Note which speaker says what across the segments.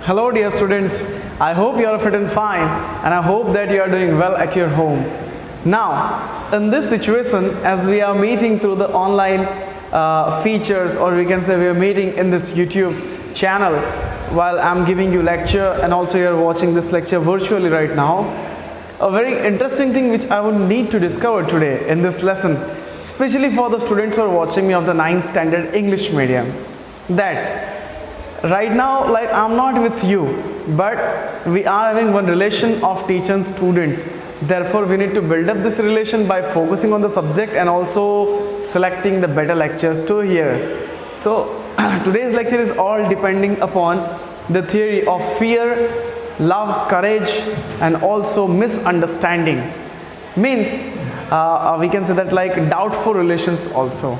Speaker 1: Hello dear students, I hope you are fit and fine and I hope that you are doing well at your home. Now, in this situation, as we are meeting through the online features, or we can say we are meeting in this YouTube channel while I am giving you lecture, and also you are watching this lecture virtually right now. A very interesting thing which I would need to discover today in this lesson, especially for the students who are watching me of the 9th standard English medium, that right now, like, I'm not with you, but we are having one relation of teacher and students. Therefore, we need to build up this relation by focusing on the subject and also selecting the better lectures to hear. So today's lecture is all depending upon the theory of fear, love, courage, and also misunderstanding. Means we can say that like doubtful relations also.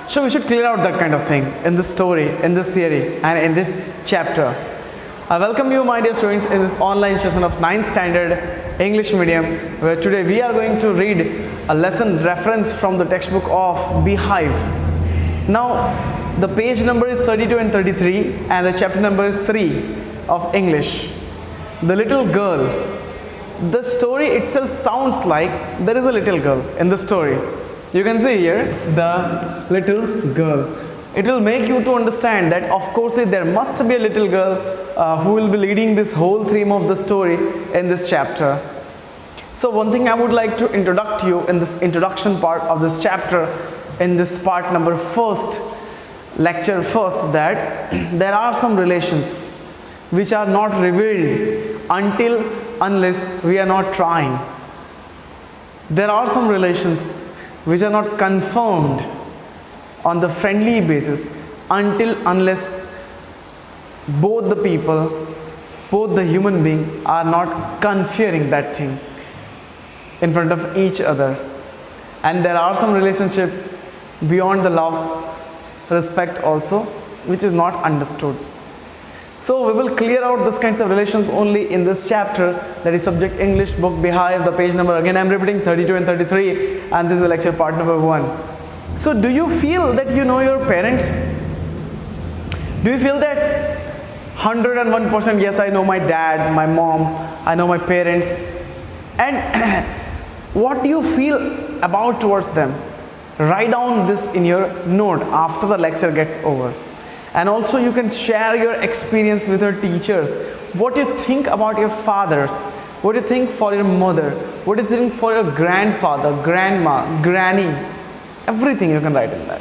Speaker 1: So we should clear out that kind of thing in this story, in this theory, and in this chapter. I welcome you, my dear students, in this online session of 9th standard English medium, where today we are going to read a lesson reference from the textbook of Beehive. Now, the page number is 32 and 33, and the chapter number is 3 of English. The little girl. The story itself sounds like there is a little girl in the story. You can see here the little girl. It will make you to understand that of course there must be a little girl who will be leading this whole theme of the story in this chapter. So one thing I would like to introduce to you in this introduction part of this chapter, in this part number first, lecture first, that there are some relations which are not revealed unless we are not trying. There are some relations which are not confirmed on the friendly basis unless both the people, both the human being are not conferring that thing in front of each other. And there are some relationship beyond the love, respect also, which is not understood. So we will clear out this kinds of relations only in this chapter, that is subject English book Beehive. The page number again I am repeating 32 and 33, and this is the lecture part number 1. So do you feel that you know your parents? Do you feel that 101% yes, I know my dad, my mom, I know my parents? And what do you feel about towards them? Write down this in your note after the lecture gets over. And also you can share your experience with your teachers. What you think about your fathers, what you think for your mother, what you think for your grandfather, grandma, granny, everything you can write in that.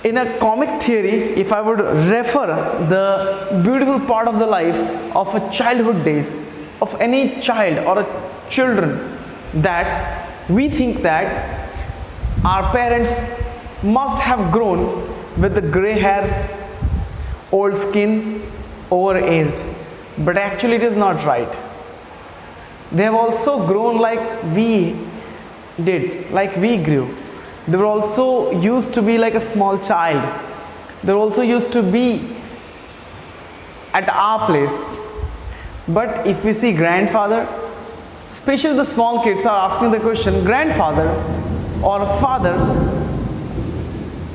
Speaker 1: In a comic theory, if I would refer the beautiful part of the life of a childhood days, of any child or a children, that we think that our parents must have grown with the gray hairs, old skin, overaged. But actually it is not right. They have also grown like we did, like we grew. They were also used to be like a small child. They were also used to be at our place. But if we see grandfather, especially the small kids are asking the question, grandfather or father,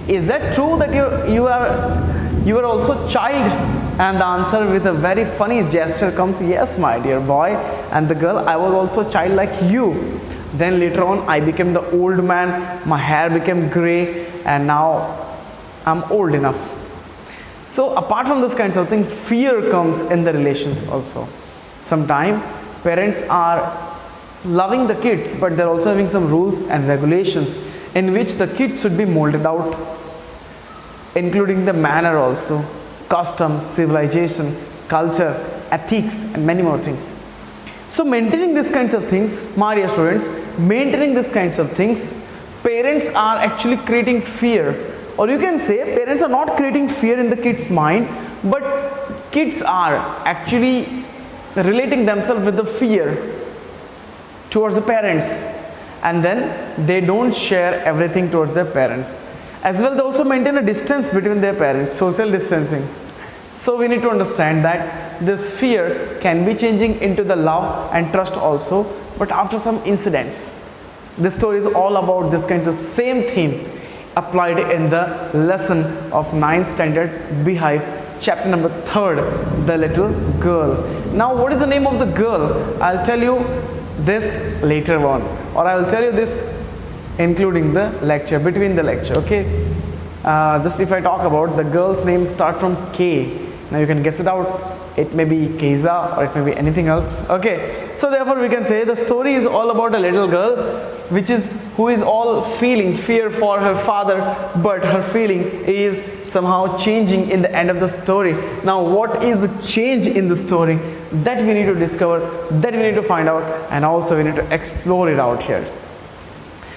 Speaker 1: is that true that you are also child? And the answer with a very funny gesture comes, yes my dear boy and the girl, I was also child like you. Then later on I became the old man, my hair became gray, and now I'm old enough. So apart from this kinds of thing, fear comes in the relations also. Sometimes parents are loving the kids, but they're also having some rules and regulations in which the kids should be molded out, including the manner also, customs, civilization, culture, ethics, and many more things. So maintaining these kinds of things, my dear students, maintaining these kinds of things, parents are actually creating fear. Or you can say parents are not creating fear in the kids' mind, but kids are actually relating themselves with the fear towards the parents, and then they don't share everything towards their parents. As well, they also maintain a distance between their parents, social distancing. So we need to understand that this fear can be changing into the love and trust also, but after some incidents. This story is all about this kinds of same theme applied in the lesson of 9th standard Beehive chapter number 3, the little girl. Now what is the name of the girl? I'll tell you this later on, or I will tell you this including the lecture, between the lecture, okay? Just if I talk about the girl's name start from K. Now you can guess it out. It may be Keza or it may be anything else. Okay, so therefore we can say the story is all about a little girl who is all feeling fear for her father, but her feeling is somehow changing in the end of the story. Now what is the change in the story? That we need to discover, that we need to find out, and also we need to explore it out here.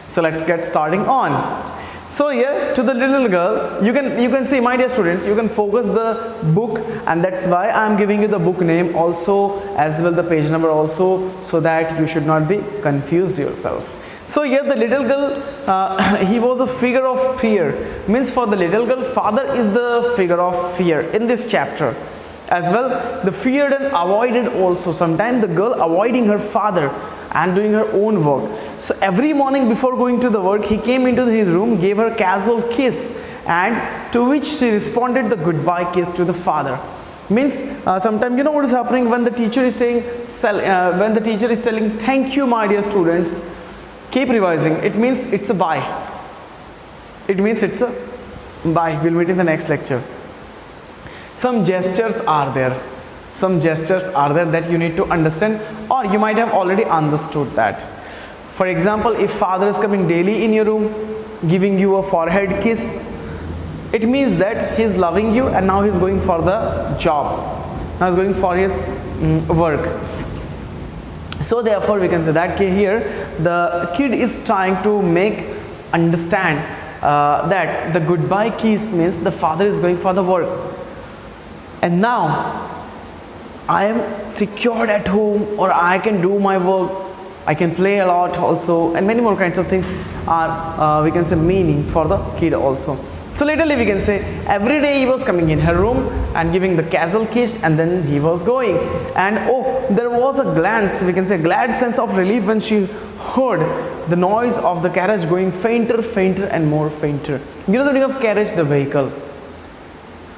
Speaker 1: So let's get starting on. So here to the little girl, you can see, my dear students, you can focus the book, and that's why I am giving you the book name also, as well the page number also, so that you should not be confused yourself. So here the little girl, he was a figure of fear. Means for the little girl, father is the figure of fear in this chapter. As well, the feared and avoided also. Sometimes the girl avoiding her father and doing her own work. So every morning before going to the work, he came into his room, gave her a casual kiss, and to which she responded the goodbye kiss to the father. Means sometimes you know what is happening when the teacher is saying, thank you my dear students, keep revising. It means it's a bye. It means it's a bye. We'll meet in the next lecture. Some gestures are there. Some gestures are there that you need to understand, or you might have already understood that. For example, if father is coming daily in your room, giving you a forehead kiss, it means that he is loving you, and now he is going for the job. Now he is going for his work. So therefore we can say that here the kid is trying to make understand that the goodbye kiss means the father is going for the work. And now I am secured at home, or I can do my work, I can play a lot also, and many more kinds of things are we can say meaning for the kid also. So literally we can say every day he was coming in her room and giving the casual kiss, and then he was going, and oh, there was a glance, we can say glad sense of relief when she heard the noise of the carriage going fainter, fainter and more fainter. You know the meaning of carriage, the vehicle.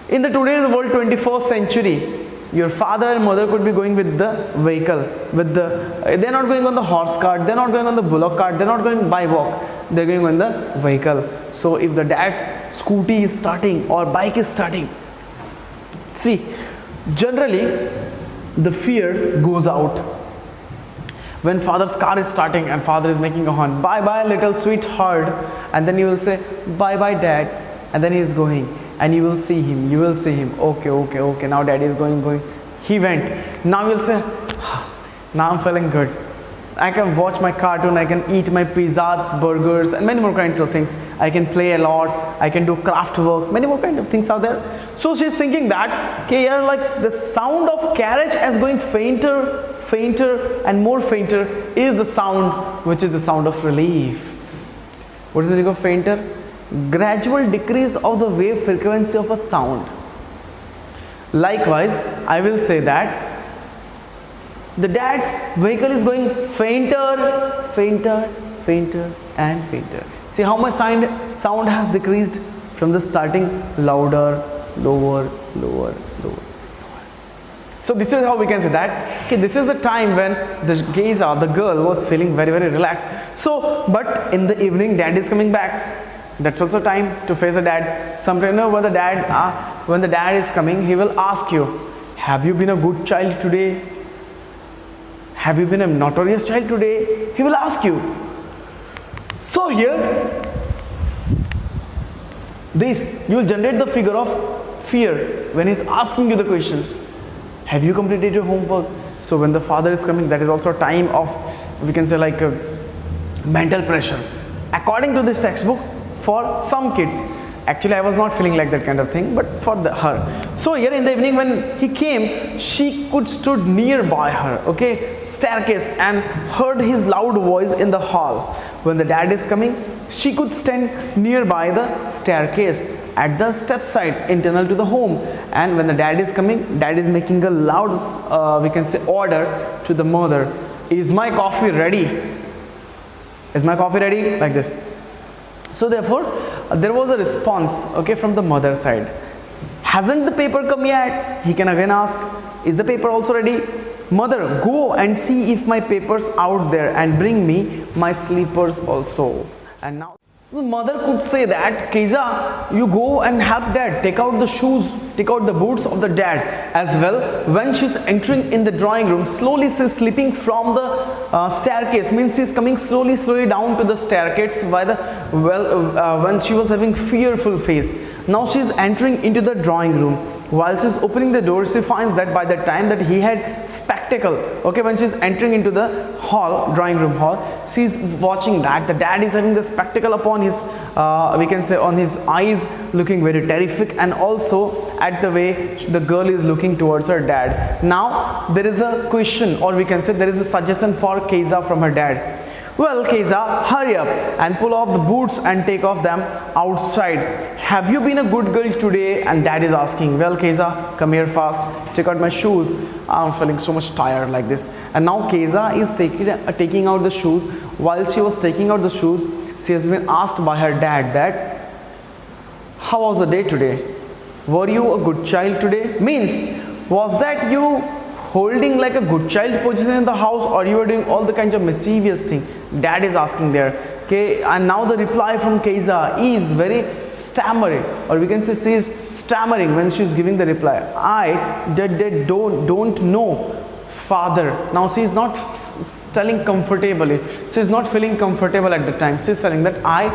Speaker 1: In the today's world, 21st century, your father and mother could be going with the vehicle, they're not going on the horse cart, they're not going on the bullock cart, they're not going by walk, they're going on the vehicle. So if the dad's scooty is starting or bike is starting, see, generally the fear goes out when father's car is starting and father is making a horn, bye bye little sweetheart, and then you will say bye bye dad, and then he is going. And you will see him, okay, now daddy is going, he went. Now you'll say, now I'm feeling good, I can watch my cartoon, I can eat my pizzas, burgers, and many more kinds of things. I can play a lot, I can do craft work, many more kinds of things are there. So she's thinking that, okay, here like the sound of carriage as going fainter, fainter and more fainter is the sound which is the sound of relief. What is the meaning of fainter? Gradual decrease of the wave frequency of a sound. Likewise, I will say that the dad's vehicle is going fainter, fainter, fainter and fainter. See how my sound has decreased from the starting louder, lower, lower, lower. So this is how we can say that, okay, this is the time when the girl was feeling very, very relaxed. So, but in the evening, dad is coming back. That's also time to face the dad. Sometimes when the dad is coming, he will ask you, have you been a good child today? Have you been a notorious child today? He will ask you. So here, you will generate the figure of fear when he is asking you the questions. Have you completed your homework? So when the father is coming, that is also a time of, we can say like mental pressure. According to this textbook, for some kids, actually I was not feeling like that kind of thing, but for her. So here in the evening when he came, she could stood nearby her, okay, staircase, and heard his loud voice in the hall. When the dad is coming, she could stand nearby the staircase at the step side internal to the home. And when the dad is coming, dad is making a loud, we can say order to the mother. Is my coffee ready? Is my coffee ready? Like this. So therefore, there was a response, okay, from the mother side. Hasn't the paper come yet? He can again ask, is the paper also ready? Mother, go and see if my paper's out there and bring me my slippers also. And now the mother could say that, Keza, you go and help dad, take out the shoes, take out the boots of the dad as well. When she's entering in the drawing room, slowly she's slipping from the staircase, means she's coming slowly down to the staircase by the, when she was having fearful face. Now she's entering into the drawing room. While she's opening the door, she finds that by the time that he had spectacle, okay, when she's entering into the hall, drawing room hall, she's watching that the dad is having the spectacle upon his, we can say on his eyes, looking very terrific, and also at the way the girl is looking towards her dad. Now there is a question, or we can say there is a suggestion for Keza from her dad. Well, Keza, hurry up and pull off the boots and take off them outside. Have you been a good girl today? And dad is asking, well, Keza, come here fast, take out my shoes. I'm feeling so much tired like this. And now Keza is taking out the shoes. While she was taking out the shoes, she has been asked by her dad that, how was the day today? Were you a good child today? Means, was that you holding like a good child position in the house, or you were doing all the kinds of mischievous thing? Dad is asking there. Okay, and now the reply from Keza is very stammering, or we can say she is stammering when she is giving the reply. I don't know, father. Now she is not telling comfortably. She is not feeling comfortable at the time. She is telling that I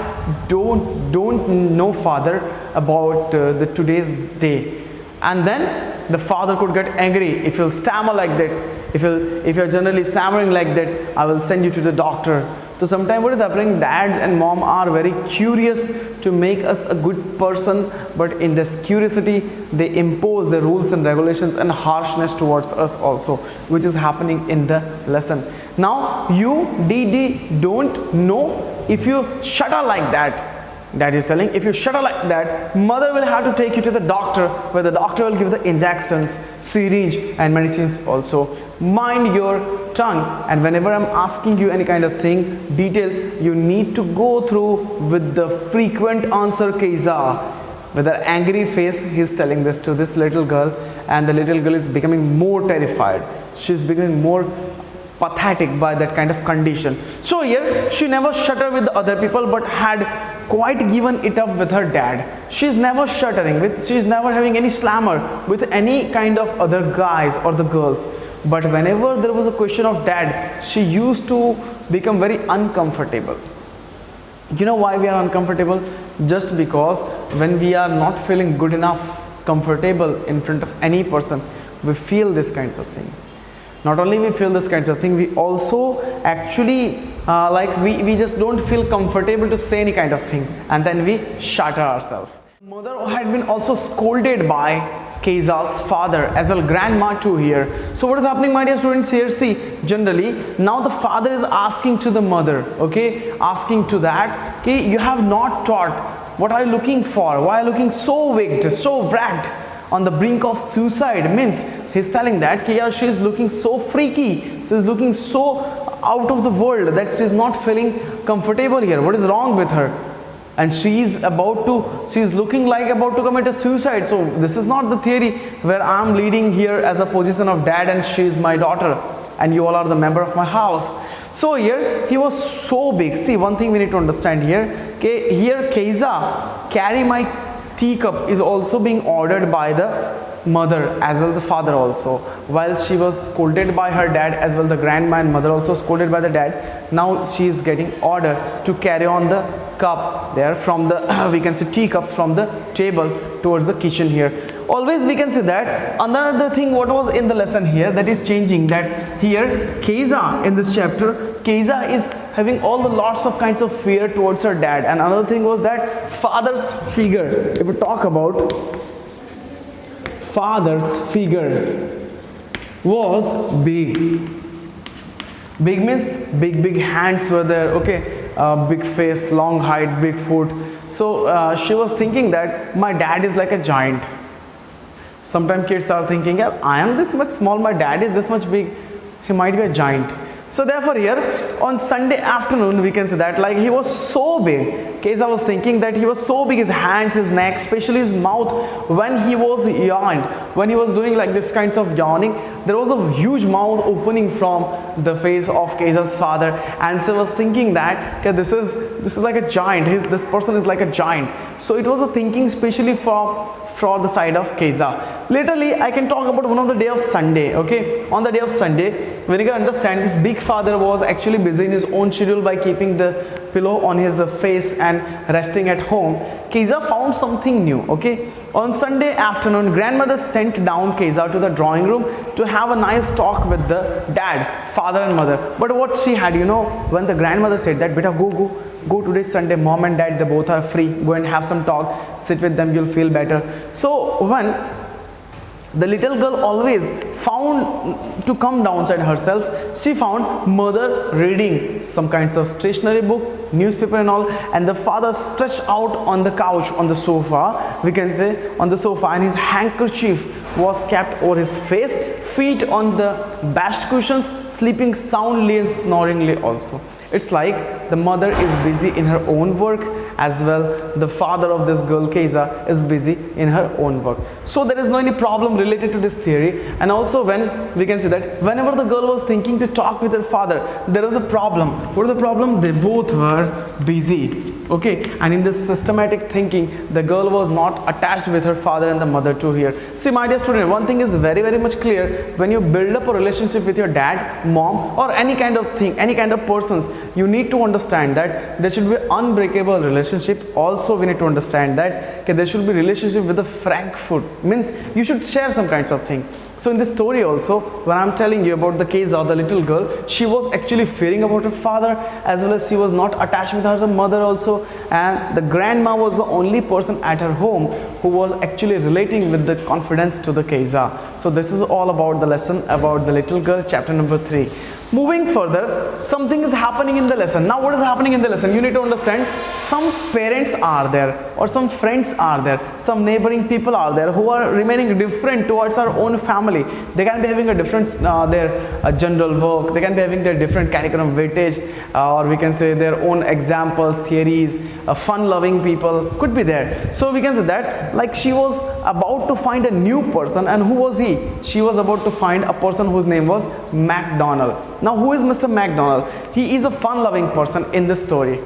Speaker 1: don't know, father, about the today's day. And then the father could get angry if you'll stammer like that. If you're generally stammering like that, I will send you to the doctor. So sometimes what is happening, dad and mom are very curious to make us a good person, but in this curiosity they impose the rules and regulations and harshness towards us also, which is happening in the lesson. Now you don't know, if you shudder like that, dad is telling, if you shudder like that, mother will have to take you to the doctor, where the doctor will give the injections, syringe and medicines also. Mind your tongue, and whenever I'm asking you any kind of thing, detail, you need to go through with the frequent answer, Keza. With an angry face, he's telling this to this little girl, and the little girl is becoming more terrified. She's becoming more pathetic by that kind of condition. So here, she never shuddered with the other people, but had quite given it up with her dad. She's never shuddering, she's never having any slammer with any kind of other guys or the girls. But whenever there was a question of dad, she used to become very uncomfortable. You know why we are uncomfortable? Just because when we are not feeling good enough, comfortable in front of any person, we feel this kinds of thing. Not only we feel this kinds of thing, we also actually we just don't feel comfortable to say any kind of thing, and then we shatter ourselves. Mother had been also scolded by Keza's father as well, grandma too here. So what is happening, my dear students, here? See, generally now the father is asking to the mother, okay, asking to that, okay, you have not taught, what are you looking for? Why are you looking so wicked, so wracked, on the brink of suicide? Means he's telling that she is looking so freaky, she is looking so out of the world that she is not feeling comfortable here. What is wrong with her? And she is looking like about to commit a suicide. So this is not the theory where I am leading here as a position of dad and she is my daughter and you all are the member of my house. So here he was so big. See, one thing we need to understand here, okay, here Keza, carry my teacup, is also being ordered by the mother as well the father also. While she was scolded by her dad as well, the grandma and mother also scolded by the dad, now she is getting order to carry on the cup there from the we can say teacups from the table towards the kitchen here. Always we can say that another thing what was in the lesson here that is changing, that here Keza in this chapter, Keza is having all the lots of kinds of fear towards her dad. And another thing was that father's figure. If we talk about father's figure was big. Big means big hands were there, okay, big face, long height, big foot. So she was thinking that my dad is like a giant. Sometimes kids are thinking, yeah, I am this much small, my dad is this much big, he might be a giant. So therefore here on Sunday afternoon we can say that like he was so big Keza was thinking that he was so big, his hands, his neck, especially his mouth, when he was yawned, when he was doing like this kinds of yawning, there was a huge mouth opening from the face of Keza's father, and she was thinking that, okay, this is like a giant. This person is like a giant. So it was a thinking especially for the side of Keza. Laterly, I can talk about one of the day of Sunday. Okay, on the day of Sunday, when you can understand, his big father was actually busy in his own schedule by keeping the pillow on his face and resting at home. Keza found something new. Okay, on Sunday afternoon, grandmother sent down Keza to the drawing room to have a nice talk with the dad, father and mother. But what she had, when the grandmother said that, beta, go today Sunday, mom and dad, they both are free, go and have some talk, sit with them, you'll feel better. So when the little girl always found to come downside herself, she found mother reading some kinds of stationery book, newspaper and all, and the father stretched out on the couch, on the sofa, we can say on the sofa, and his handkerchief was kept over his face, feet on the bashed cushions, sleeping soundly and snoringly also. It's like the mother is busy in her own work, as well the father of this girl Keza is busy in her own work. So there is no any problem related to this theory. And also when we can see that whenever the girl was thinking to talk with her father, there was a problem. What is the problem? They both were busy. Okay, and in this systematic thinking, the girl was not attached with her father and the mother too here. See, my dear student, one thing is very much clear. When you build up a relationship with your dad, mom, or any kind of thing, any kind of persons, you need to understand that there should be unbreakable relationship. Also, we need to understand that, okay, there should be relationship with the frank food. Means you should share some kinds of thing. So in this story also, when I'm telling you about the case of the little girl, she was actually fearing about her father, as well as she was not attached with her mother also, and the grandma was the only person at her home who was actually relating with the confidence to the Keza. So this is all about the lesson about the little girl, chapter number 3. Moving further, something is happening in the lesson. Now what is happening in the lesson? You need to understand, some parents are there, or some friends are there, some neighboring people are there who are remaining different towards our own family. They can be having a different their general work, they can be having their different curriculum weightage, or we can say their own examples, theories, fun-loving people could be there. So we can say that, like, she was about to find a new person, and who was he? She was about to find a person whose name was MacDonald. Now, who is Mr. MacDonald? He is a fun-loving person in this story.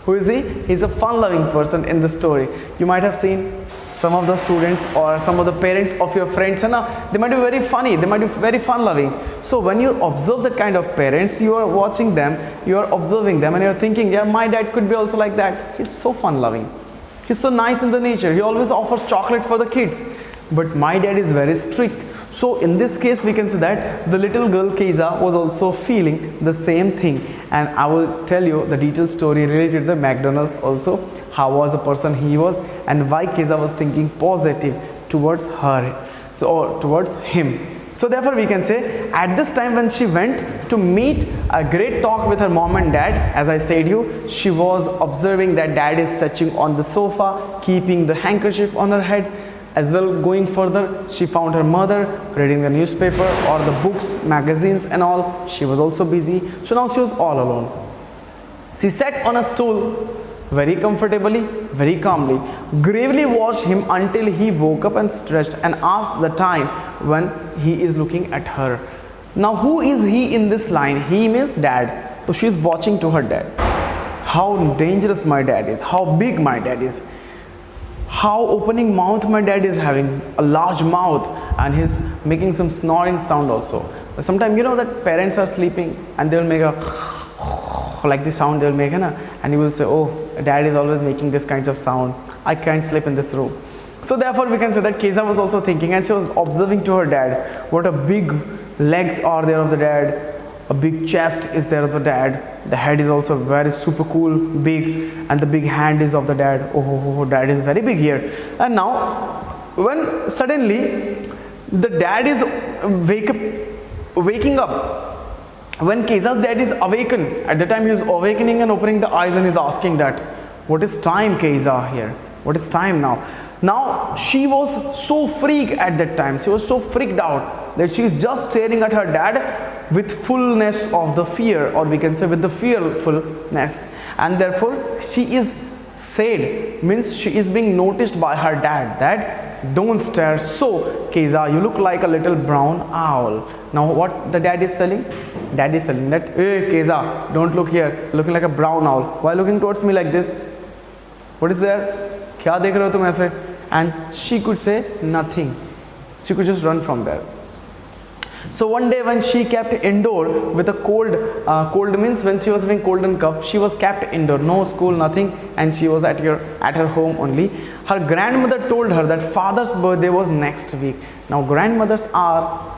Speaker 1: Who is he? He is a fun-loving person in the story. You might have seen some of the students or some of the parents of your friends, and they might be very funny, they might be very fun-loving. So when you observe that kind of parents, you are watching them, you are observing them, and you are thinking, yeah, my dad could be also like that. He's so fun-loving. He's so nice in the nature. He always offers chocolate for the kids. But my dad is very strict. So in this case, we can say that the little girl Keza was also feeling the same thing. And I will tell you the detailed story related to the McDonald's also, how was the person he was, and why Keza was thinking positive towards her, or towards him. So therefore we can say, at this time when she went to meet a great talk with her mom and dad, as I said you, she was observing that dad is touching on the sofa, keeping the handkerchief on her head. As well, going further, she found her mother reading the newspaper or the books, magazines and all. She was also busy. So now she was all alone. She sat on a stool very comfortably, very calmly, gravely watched him until he woke up and stretched and asked the time when he is looking at her. Now who is he in this line? He means dad. So she is watching to her dad. How dangerous my dad is, how big my dad is. How opening mouth my dad is having, a large mouth, and he's making some snoring sound also. Sometimes you know that parents are sleeping and they will make a like this sound they will make, and you will say, oh, dad is always making this kinds of sound, I can't sleep in this room. So therefore we can say that Keza was also thinking, and she was observing to her dad, what a big legs are there of the dad, a big chest is there of the dad, the head is also very super cool, big, and the big hand is of the dad. Oh, dad is very big here. And now when suddenly the dad is waking up, when Keza's dad is awakened, at the time he is awakening and opening the eyes and is asking that, what is time, Keza, here? What is time now? Now she was so freaked at that time, she was so freaked out that she is just staring at her dad with fullness of the fear, or we can say with the fearfulness, and therefore she is said means she is being noticed by her dad that don't stare so Keza, you look like a little brown owl. Now what the dad is telling? Dad is telling that, hey Keza, don't look here, looking like a brown owl. Why looking towards me like this? What is there? क्या देख रहे हो तुम ऐसे? And she could say nothing. She could just run from there. So one day when she kept indoor with a cold means when she was having cold and cough, she was kept indoor, no school, nothing, and she was at her home only. Her grandmother told her that father's birthday was next week. Now grandmothers are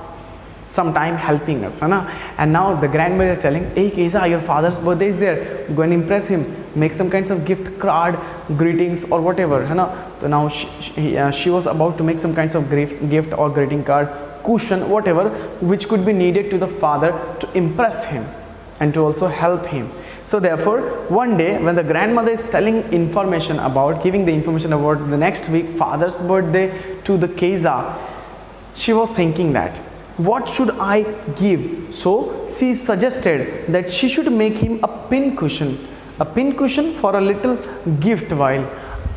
Speaker 1: sometime helping us, and now the grandmother is telling, hey Keza, your father's birthday is there, go and impress him, make some kinds of gift card, greetings or whatever. So now she was about to make some kinds of gift or greeting card, cushion, whatever, which could be needed to the father to impress him and to also help him. So therefore, one day when the grandmother is telling information about, giving the information about the next week father's birthday to the Keza, she was thinking that, what should I give? So she suggested that she should make him a pin cushion for a little gift while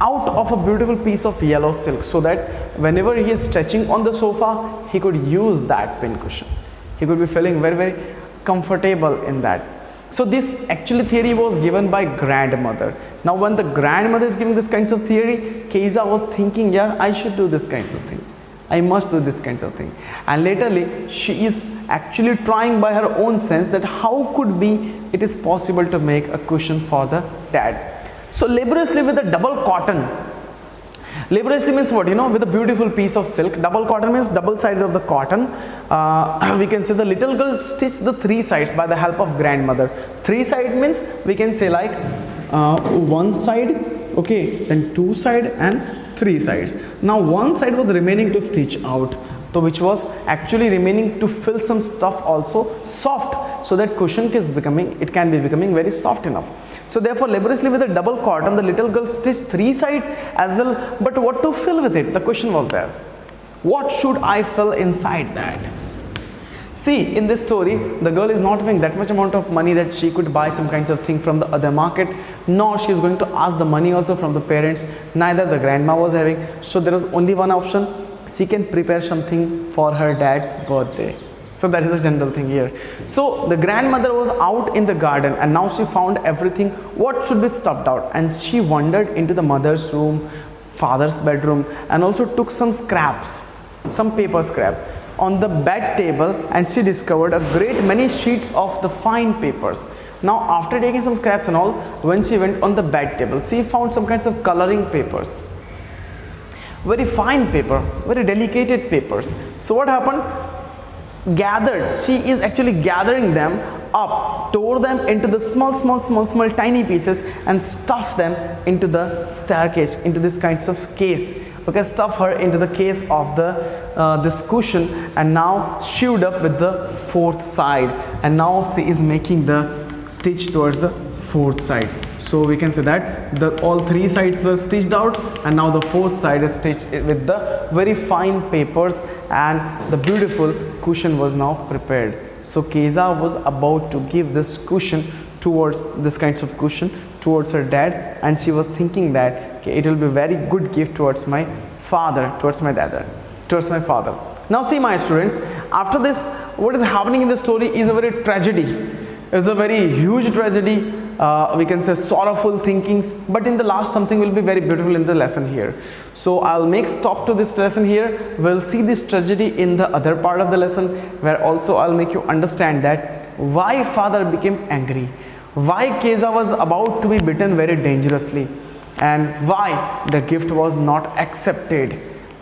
Speaker 1: out of a beautiful piece of yellow silk, so that whenever he is stretching on the sofa, he could use that pin cushion. He could be feeling very, very comfortable in that. So this actually theory was given by grandmother. Now when the grandmother is giving this kinds of theory, Keza was thinking, yeah, I should do this kinds of thing. I must do this kinds of thing. And laterly, she is actually trying by her own sense that how could be it is possible to make a cushion for the dad. So laboriously with a double cotton. Laboriously means what? With a beautiful piece of silk. Double cotton means double sides of the cotton. We can say the little girl stitched the three sides by the help of grandmother. Three side means we can say like one side, okay, then two side and three sides. Now one side was remaining to stitch out, so which was actually remaining to fill some stuff also soft, so that cushion can be becoming very soft enough. So therefore laboriously with a double cotton, the little girl stitched three sides as well, but what to fill with it? The question was there. What should I fill inside that? See, in this story, the girl is not having that much amount of money that she could buy some kinds of thing from the other market, nor she is going to ask the money also from the parents, neither the grandma was having. So there was only one option, she can prepare something for her dad's birthday. So that is the general thing here. So the grandmother was out in the garden and now she found everything, what should be stuffed out, and she wandered into the mother's room, father's bedroom, and also took some scraps, some paper scrap on the bed table, and she discovered a great many sheets of the fine papers. Now after taking some scraps and all, when she went on the bed table, she found some kinds of coloring papers, very fine paper, very delicate papers. So what happened? She is actually gathering them up, tore them into the small tiny pieces and stuffed them into the staircase, into this kinds of case. Okay, stuff her into the case of the this cushion, and now sewed up with the fourth side, and now she is making the stitch towards the fourth side. So we can say that all three sides were stitched out, and now the fourth side is stitched with the very fine papers, and the beautiful cushion was now prepared. So Keza was about to give this cushion towards her dad, and she was thinking that, okay, it will be very good gift towards my father. Now see, my students, after this, what is happening in the story is a very tragedy. It's a very huge tragedy, we can say sorrowful thinkings, but in the last something will be very beautiful in the lesson here. So I'll make stop to this lesson here. We'll see this tragedy in the other part of the lesson, where also I'll make you understand that why father became angry, why Keza was about to be bitten very dangerously, and why the gift was not accepted.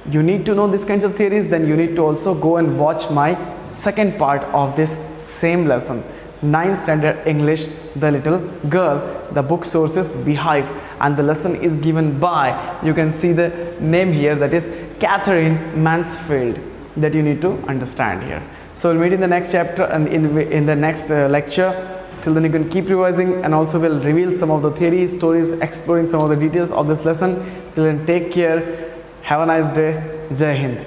Speaker 1: You need to know these kinds of theories, then you need to also go and watch my second part of this same lesson, 9th standard English, The Little Girl. The book source is Beehive, and the lesson is given by, you can see the name here, that is Catherine Mansfield, that you need to understand here. So we'll meet in the next chapter and in the next lecture. Till then you can keep revising, and also we'll reveal some of the theories, stories, exploring some of the details of this lesson. Till then, take care. Have a nice day. Jai Hind.